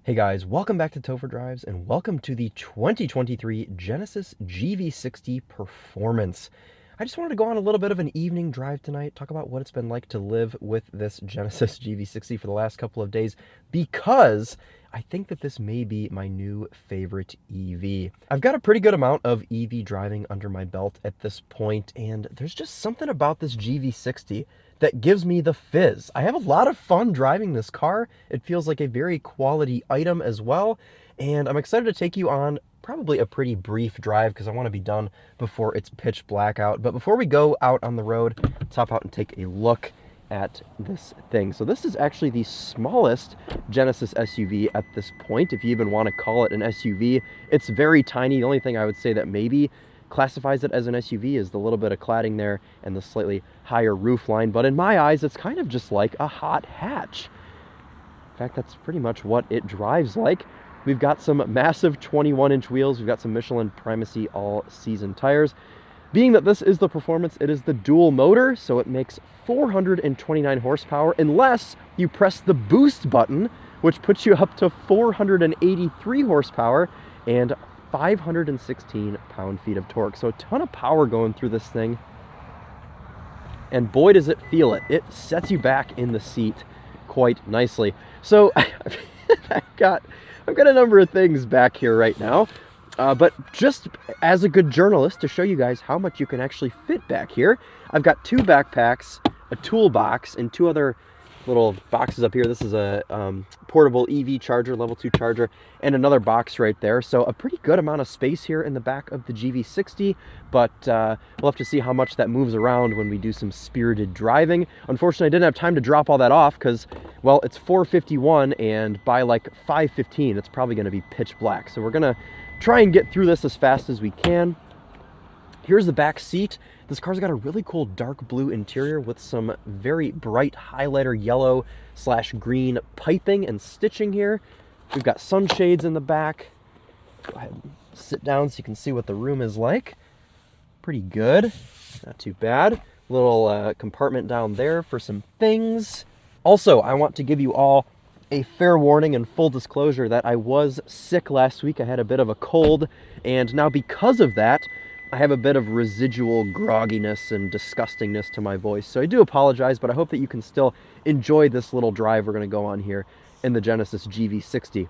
Hey guys, welcome back to Topher Drives and welcome to the 2023 Genesis GV60 Performance. I just wanted to go on a little bit of an evening drive tonight, talk about what it's been like to live with this Genesis GV60 for the last couple of days, because I think that this may be my new favorite EV. I've got a pretty good amount of EV driving under my belt at this point, and there's just something about this GV60 that gives me the fizz. I have a lot of fun driving this car. It feels like a very quality item as well, and I'm excited to take you on probably a pretty brief drive because I want to be done before it's pitch black out. But before we go out on the road, let's hop out and take a look at this thing. So this is actually the smallest Genesis SUV at this point, if you even want to call it an SUV. It's very tiny. The only thing I would say that maybe classifies it as an SUV is the little bit of cladding there and the slightly higher roof line, but in my eyes it's kind of just like a hot hatch. In fact, that's pretty much what it drives like. We've got some massive 21-inch wheels. We've got some Michelin Primacy all-season tires. Being that this is the Performance, it is the dual motor, so it makes 429 horsepower unless you press the boost button, which puts you up to 483 horsepower and 516 pound-feet of torque. So a ton of power going through this thing. And boy, does it feel it. It sets you back in the seat quite nicely. So I've got a number of things back here right now. But just as a good journalist, to show you guys how much you can actually fit back here, I've got two backpacks, a toolbox, and two other little boxes up here. This is a portable EV charger, level 2 charger, and another box right there. So a pretty good amount of space here in the back of the GV60, but we'll have to see how much that moves around when we do some spirited driving. Unfortunately, I didn't have time to drop all that off because, well, it's 4:51, and by like 5:15, it's probably going to be pitch black. So we're going to try and get through this as fast as we can. Here's the back seat. This car's got a really cool dark blue interior with some very bright highlighter yellow / green piping and stitching here. We've got sunshades in the back. Go ahead and sit down so you can see what the room is like. Pretty good, not too bad. Little compartment down there for some things. Also, I want to give you all a fair warning and full disclosure that I was sick last week. I had a bit of a cold, and now because of that, I have a bit of residual grogginess and disgustingness to my voice. So I do apologize, but I hope that you can still enjoy this little drive we're going to go on here in the Genesis GV60.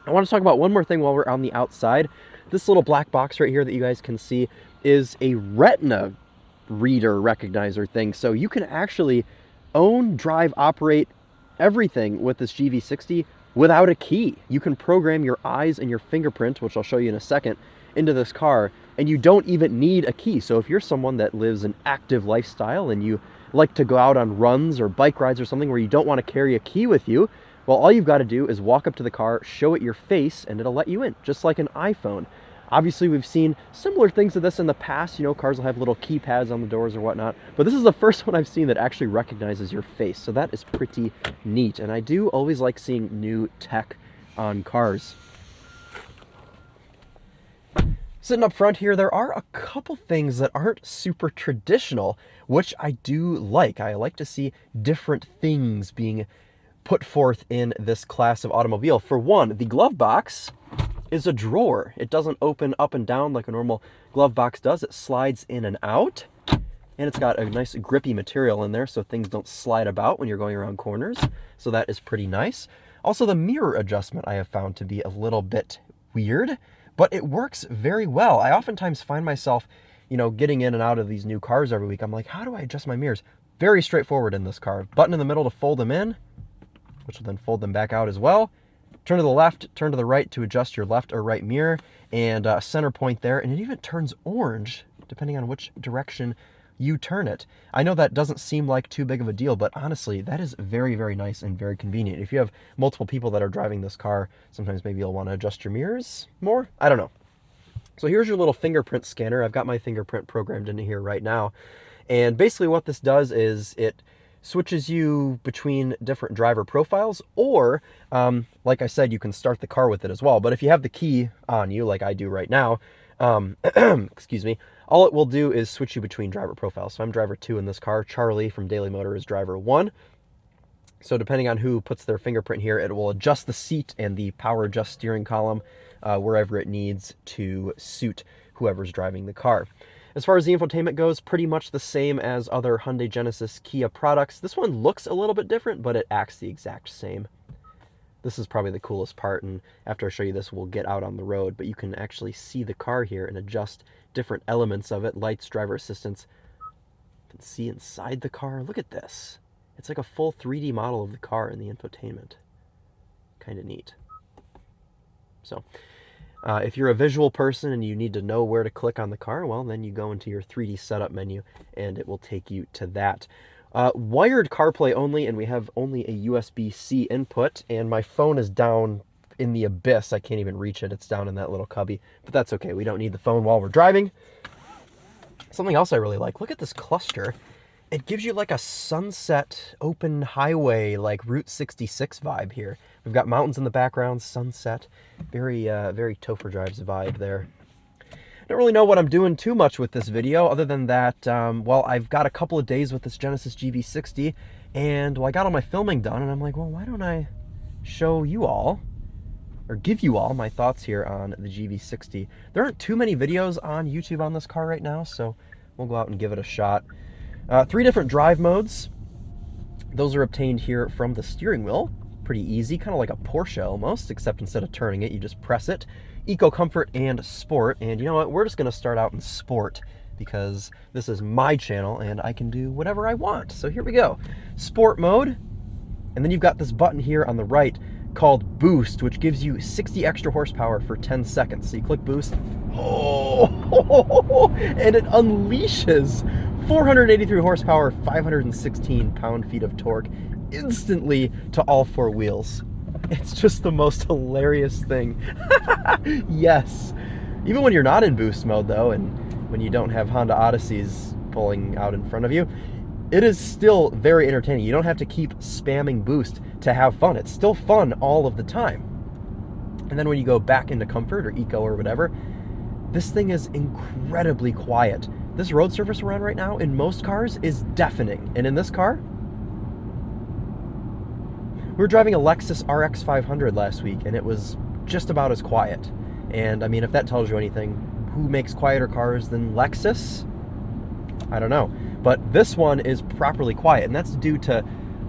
I want to talk about one more thing while we're on the outside. This little black box right here that you guys can see is a retina reader recognizer thing. So you can actually own, drive, operate everything with this GV60 without a key. You can program your eyes and your fingerprint, which I'll show you in a second, into this car, and you don't even need a key. So if you're someone that lives an active lifestyle and you like to go out on runs or bike rides or something where you don't want to carry a key with you, well, all you've got to do is walk up to the car, show it your face, and it'll let you in, just like an iPhone. Obviously, we've seen similar things to this in the past. You know, cars will have little keypads on the doors or whatnot, but this is the first one I've seen that actually recognizes your face. So that is pretty neat, and I do always like seeing new tech on cars. Sitting up front here, there are a couple things that aren't super traditional, which I do like. I like to see different things being put forth in this class of automobile. For one, the glove box is a drawer. It doesn't open up and down like a normal glove box does. It slides in and out, and it's got a nice grippy material in there so things don't slide about when you're going around corners. So that is pretty nice. Also, the mirror adjustment I have found to be a little bit weird, but it works very well. I oftentimes find myself, you know, getting in and out of these new cars every week. I'm like, how do I adjust my mirrors? Very straightforward in this car. Button in the middle to fold them in, which will then fold them back out as well. Turn to the left, turn to the right to adjust your left or right mirror, and center point there, and it even turns orange depending on which direction you turn it. I know that doesn't seem like too big of a deal, but honestly, that is very, very nice and very convenient. If you have multiple people that are driving this car, sometimes maybe you'll want to adjust your mirrors more. I don't know. So here's your little fingerprint scanner. I've got my fingerprint programmed into here right now. And basically what this does is it switches you between different driver profiles, or like I said, you can start the car with it as well. But if you have the key on you, like I do right now, excuse me, all it will do is switch you between driver profiles. So I'm driver 2 in this car. Charlie from Daily Motor is driver 1. So depending on who puts their fingerprint here, it will adjust the seat and the power adjust steering column wherever it needs to suit whoever's driving the car. As far as the infotainment goes, pretty much the same as other Hyundai, Genesis, Kia products. This one looks a little bit different, but it acts the exact same. This is probably the coolest part, and after I show you this, we'll get out on the road, but you can actually see the car here and adjust different elements of it, lights, driver assistance. You can see inside the car. Look at this. It's like a full 3D model of the car in the infotainment. Kind of neat. So, if you're a visual person and you need to know where to click on the car, well, then you go into your 3D setup menu and it will take you to that. Wired CarPlay only, and we have only a USB-C input, and my phone is down in the abyss. I can't even reach it. It's down in that little cubby, but that's okay. We don't need the phone while we're driving. Something else I really like, look at this cluster. It gives you like a sunset, open highway, like Route 66 vibe here. We've got mountains in the background, sunset, very TOPher Drives vibe there. I don't really know what I'm doing too much with this video, other than that, well, I've got a couple of days with this Genesis GV60, and well, I got all my filming done, and I'm like, well, why don't I show you all, or give you all my thoughts here on the GV60. There aren't too many videos on YouTube on this car right now, so we'll go out and give it a shot. 3 different drive modes. Those are obtained here from the steering wheel. Pretty easy, kind of like a Porsche almost, except instead of turning it, you just press it. Eco, Comfort, and Sport. And you know what? We're just going to start out in Sport because this is my channel and I can do whatever I want. So here we go. Sport mode. And then you've got this button here on the right called Boost, which gives you 60 extra horsepower for 10 seconds. So you click Boost. Oh, and it unleashes 483 horsepower, 516 pound-feet of torque instantly to all 4 wheels. It's just the most hilarious thing. Yes. Even when you're not in boost mode, though, and when you don't have Honda Odysseys pulling out in front of you, it is still very entertaining. You don't have to keep spamming boost to have fun. It's still fun all of the time. And then when you go back into comfort or eco or whatever, this thing is incredibly quiet. This road surface we're on right now in most cars is deafening. And in this car, we were driving a Lexus RX 500 last week, and it was just about as quiet. And I mean, if that tells you anything, who makes quieter cars than Lexus? I don't know. But this one is properly quiet, and that's due to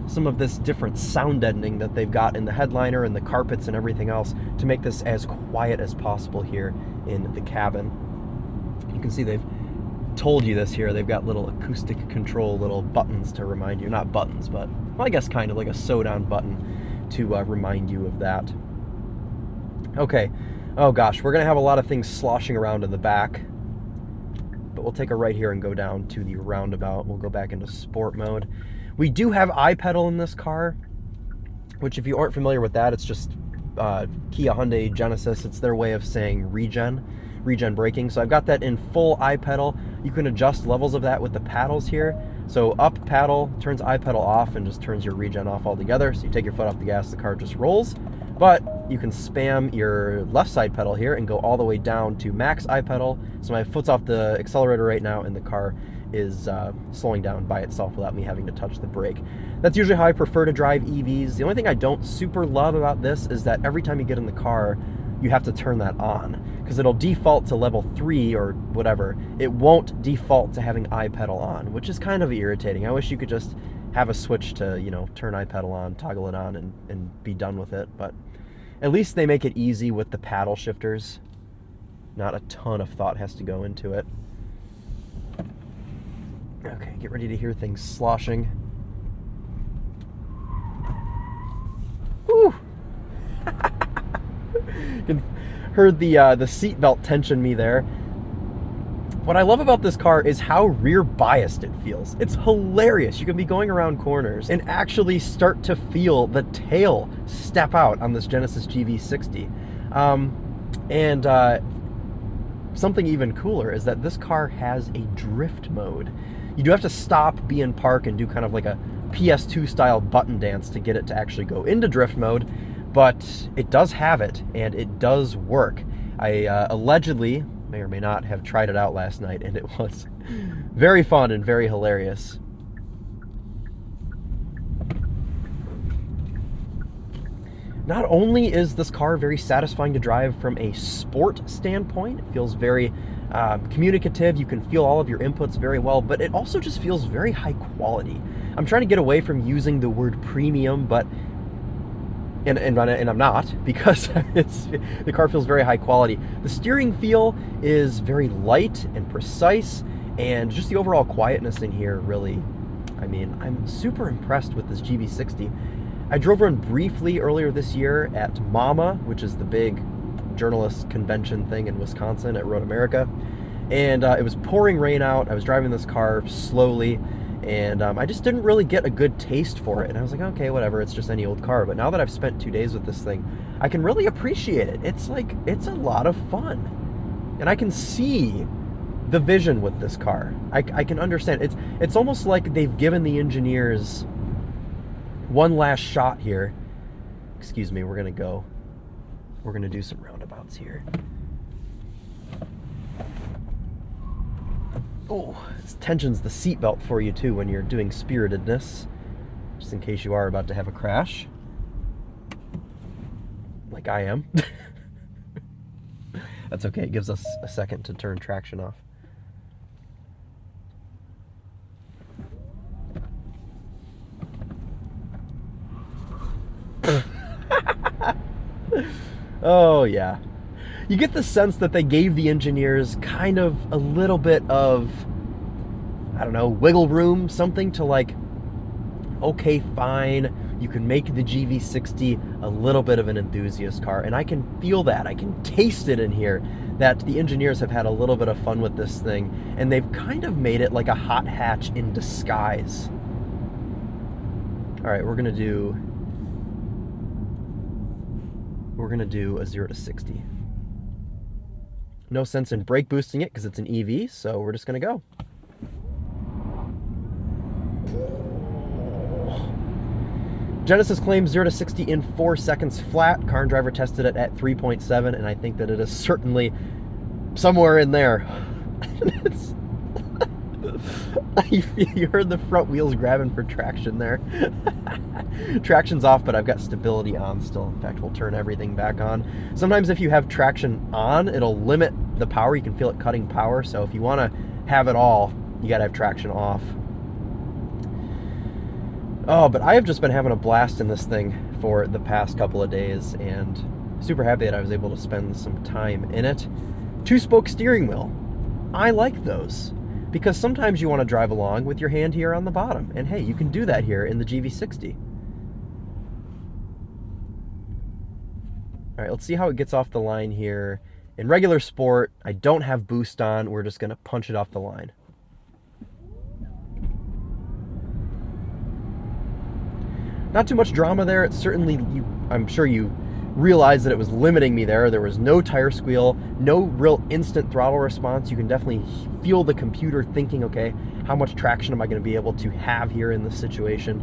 some of this different sound deadening that they've got in the headliner and the carpets and everything else to make this as quiet as possible here in the cabin. You can see they've told you this here. They've got little acoustic control, little buttons to remind you. Not buttons, but well, I guess kind of like a slow-down button to remind you of that. Okay. Oh gosh, we're going to have a lot of things sloshing around in the back. But we'll take a right here and go down to the roundabout. We'll go back into sport mode. We do have iPedal in this car, which if you aren't familiar with that, it's just Kia, Hyundai, Genesis. It's their way of saying regen braking. So I've got that in full iPedal. You can adjust levels of that with the paddles here. So up paddle turns iPedal off and just turns your regen off altogether. So you take your foot off the gas, the car just rolls. But you can spam your left side pedal here and go all the way down to max iPedal. So my foot's off the accelerator right now and the car is slowing down by itself without me having to touch the brake. That's usually how I prefer to drive EVs. The only thing I don't super love about this is that every time you get in the car, you have to turn that on because it'll default to level 3 or whatever. It won't default to having iPedal on, which is kind of irritating. I wish you could just have a switch to, you know, turn iPedal on, toggle it on, and be done with it. But at least they make it easy with the paddle shifters. Not a ton of thought has to go into it. Okay, get ready to hear things sloshing. Whew! Heard the seatbelt tension me there. What I love about this car is how rear biased it feels. It's hilarious. You can be going around corners and actually start to feel the tail step out on this Genesis GV60. Something even cooler is that this car has a drift mode. You do have to stop, be in park, and do kind of like a PS2 style button dance to get it to actually go into drift mode, but it does have it, and it does work. I allegedly, may or may not, have tried it out last night, and it was very fun and very hilarious. Not only is this car very satisfying to drive from a sport standpoint, it feels very communicative, you can feel all of your inputs very well, but it also just feels very high quality. I'm trying to get away from using the word premium, but and I'm not, because the car feels very high quality. The steering feel is very light and precise, and just the overall quietness in here really, I mean, I'm super impressed with this GV60. I drove around briefly earlier this year at MAMA, which is the big journalist convention thing in Wisconsin at Road America, and it was pouring rain out. I was driving this car slowly, and I just didn't really get a good taste for it, and I was like, okay, whatever, it's just any old car. But now that I've spent 2 days with this thing, I can really appreciate it. It's a lot of fun, and I can see the vision with this car. I can understand. It's almost like they've given the engineers one last shot here. Excuse me, we're gonna do some roundabouts here. Oh, this tensions the seatbelt for you too when you're doing spiritedness, just in case you are about to have a crash, like I am. That's okay, it gives us a second to turn traction off. Oh yeah. You get the sense that they gave the engineers kind of a little bit of, I don't know, wiggle room, something to like, okay, fine, you can make the GV60 a little bit of an enthusiast car, and I can feel that, I can taste it in here, that the engineers have had a little bit of fun with this thing, and they've kind of made it like a hot hatch in disguise. All right, we're gonna do a 0 to 60. No sense in brake boosting it because it's an EV, so we're just gonna go. Genesis claims 0 to 60 in 4 seconds flat. Car and Driver tested it at 3.7, and I think that it is certainly somewhere in there. You heard the front wheels grabbing for traction there. Traction's off, but I've got stability on still. In fact, we'll turn everything back on. Sometimes if you have traction on, it'll limit the power. You can feel it cutting power. So if you want to have it all, you got to have traction off. Oh, but I have just been having a blast in this thing for the past couple of days, and super happy that I was able to spend some time in it. 2-spoke steering wheel. I like those, because sometimes you want to drive along with your hand here on the bottom, and hey, you can do that here in the GV60. All right, let's see how it gets off the line here. In regular sport, I don't have boost on. We're just going to punch it off the line. Not too much drama there. It's certainly, I'm sure you realize that it was limiting me there. There was no tire squeal, no real instant throttle response. You can definitely feel the computer thinking, okay, how much traction am I going to be able to have here in this situation?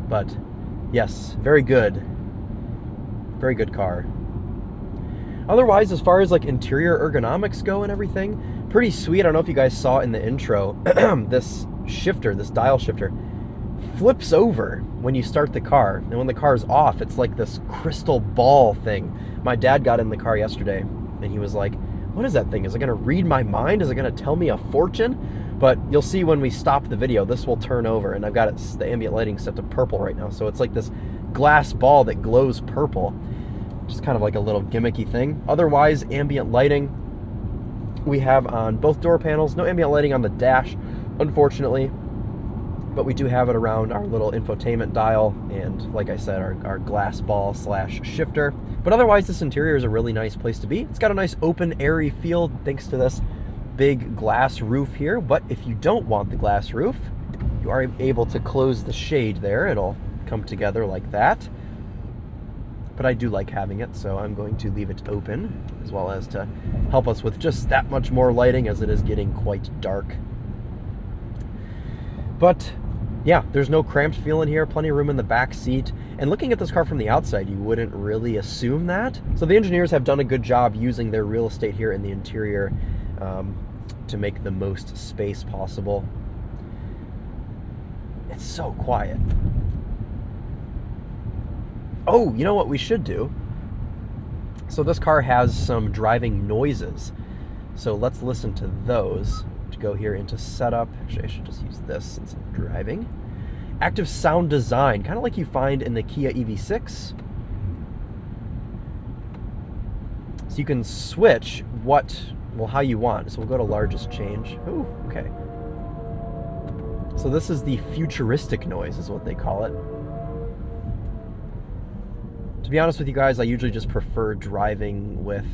But yes, very good. Very good car. Otherwise, as far as like interior ergonomics go and everything, pretty sweet. I don't know if you guys saw in the intro, this shifter, this dial shifter, flips over when you start the car, and when the car is off, it's like this crystal ball thing. My dad got in the car yesterday, and he was like, what is that thing? Is it going to read my mind? Is it going to tell me a fortune? But you'll see when we stop the video, this will turn over, and I've got it, the ambient lighting set to purple right now, so it's like this glass ball that glows purple. Just kind of like a little gimmicky thing. Otherwise, ambient lighting we have on both door panels. No ambient lighting on the dash, unfortunately, but we do have it around our little infotainment dial, and like I said, our glass ball slash shifter. But otherwise, this interior is a really nice place to be. It's got a nice open, airy feel thanks to this big glass roof here. But if you don't want the glass roof, you are able to close the shade there. It'll come together like that. But I do like having it, so I'm going to leave it open, as well as to help us with just that much more lighting, as it is getting quite dark. But yeah, there's no cramped feel in here, plenty of room in the back seat. And looking at this car from the outside, you wouldn't really assume that. So the engineers have done a good job using their real estate here in the interior to make the most space possible. It's so quiet. Oh, you know what we should do? So this car has some driving noises. So let's listen to those. To go here into setup. Actually, I should just use this since I'm driving. Active sound design, kind of like you find in the Kia EV6. So you can switch how you want. So we'll go to largest change. Ooh, okay. So this is the futuristic noise is what they call it. To be honest with you guys, I usually just prefer driving with,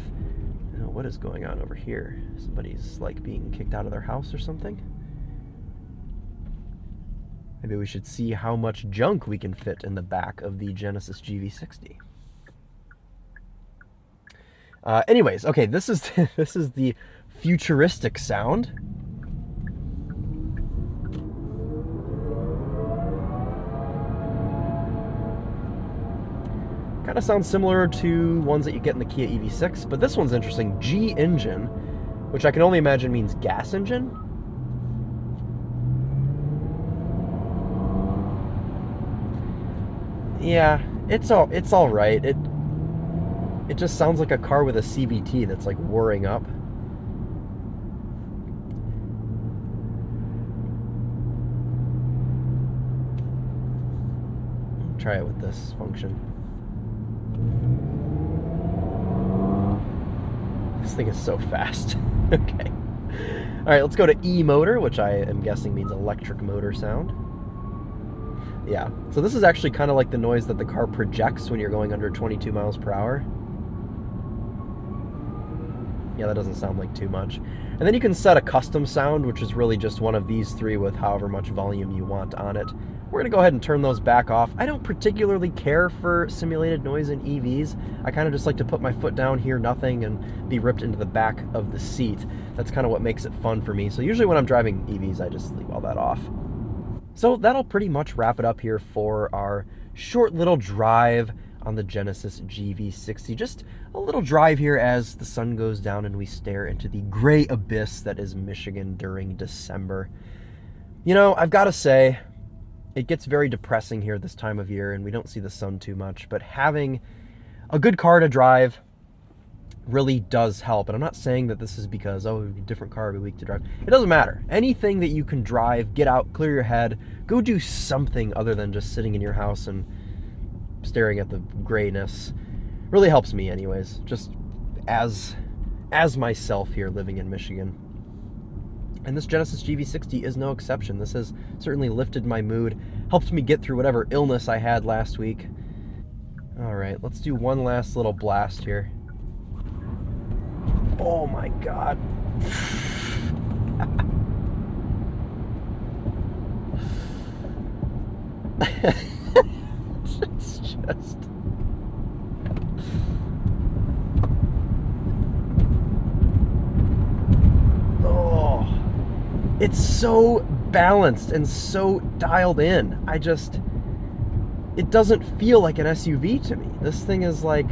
what is going on over here? Somebody's like being kicked out of their house or something. Maybe we should see how much junk we can fit in the back of the Genesis GV60. Anyways, okay, this is the futuristic sound. Kind of sounds similar to ones that you get in the Kia EV6, but this one's interesting. G engine, which I can only imagine means gas engine. Yeah, it's all right. It just sounds like a car with a CVT that's like whirring up. Try it with this function. This thing is so fast. Okay. All right, let's go to E motor, which I am guessing means electric motor sound. Yeah, so this is actually kind of like the noise that the car projects when you're going under 22 miles per hour. Yeah, that doesn't sound like too much. And then you can set a custom sound, which is really just one of these three with however much volume you want on it. We're going to go ahead and turn those back off. I don't particularly care for simulated noise in EVs. I kind of just like to put my foot down, hear nothing, and be ripped into the back of the seat. That's kind of what makes it fun for me. So usually when I'm driving EVs, I just leave all that off. So that'll pretty much wrap it up here for our short little drive on the Genesis GV60. Just a little drive here as the sun goes down and we stare into the gray abyss that is Michigan during December. You know, I've got to say, it gets very depressing here this time of year and we don't see the sun too much, but having a good car to drive really does help. And I'm not saying that this is because, a different car every week to drive. It doesn't matter. Anything that you can drive, get out, clear your head, go do something other than just sitting in your house and staring at the grayness really helps me anyways, just as myself here living in Michigan. And this Genesis GV60 is no exception. This has certainly lifted my mood, helped me get through whatever illness I had last week. All right, let's do one last little blast here. Oh my God. It's just... Oh. It's so balanced and so dialed in. It doesn't feel like an SUV to me. This thing is like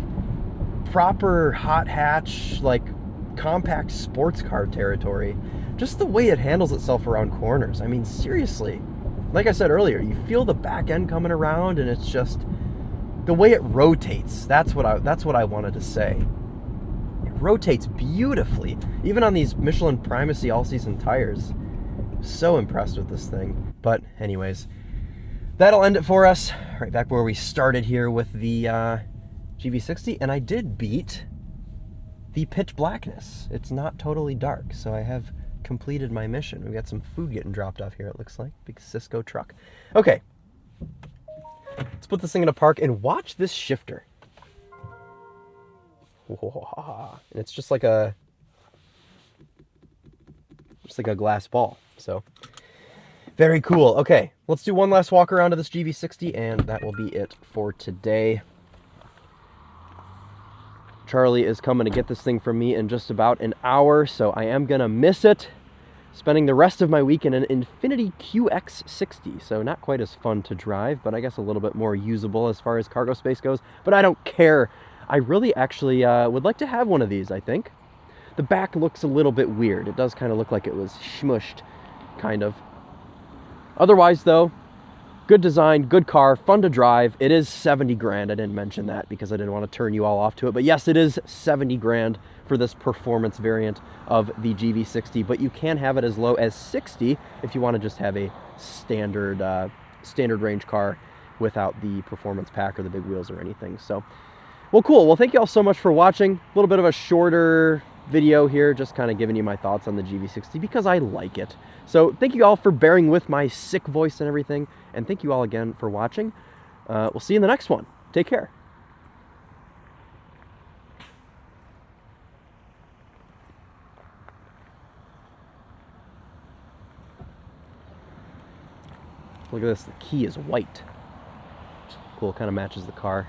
proper hot hatch, like compact sports car territory. Just the way it handles itself around corners. I mean, seriously. Like I said earlier, you feel the back end coming around and it's just the way it rotates. That's what I wanted to say. It rotates beautifully, even on these Michelin Primacy all-season tires. So impressed with this thing. But anyways, that'll end it for us. Right back where we started here with the GV60, and I did beat the pitch blackness. It's not totally dark, so I have completed my mission. We've got some food getting dropped off here, it looks like. Big Cisco truck. Okay. Let's put this thing in a park and watch this shifter. And it's just like a glass ball. So very cool. Okay, let's do one last walk around to this GV60 and that will be it for today. Charlie is coming to get this thing from me in just about an hour, so I am gonna miss it. Spending the rest of my week in an Infiniti QX60, so not quite as fun to drive, but I guess a little bit more usable as far as cargo space goes, but I don't care. I really actually would like to have one of these, I think. The back looks a little bit weird. It does kind of look like it was smushed, kind of. Otherwise, though, Good design, good car, fun to drive. It is 70 grand. I didn't mention that because I didn't want to turn you all off to it. But yes, it is 70 grand for this performance variant of the GV60, but you can have it as low as 60 if you want to just have a standard range car without the performance pack or the big wheels or anything. So, well, cool. Well, thank you all so much for watching. A little bit of a shorter video here, just kind of giving you my thoughts on the GV60 because I like it. So thank you all for bearing with my sick voice and everything, and thank you all again for watching. We'll see you in the next one. Take care. Look at this, the key is white. Cool, kind of matches the car.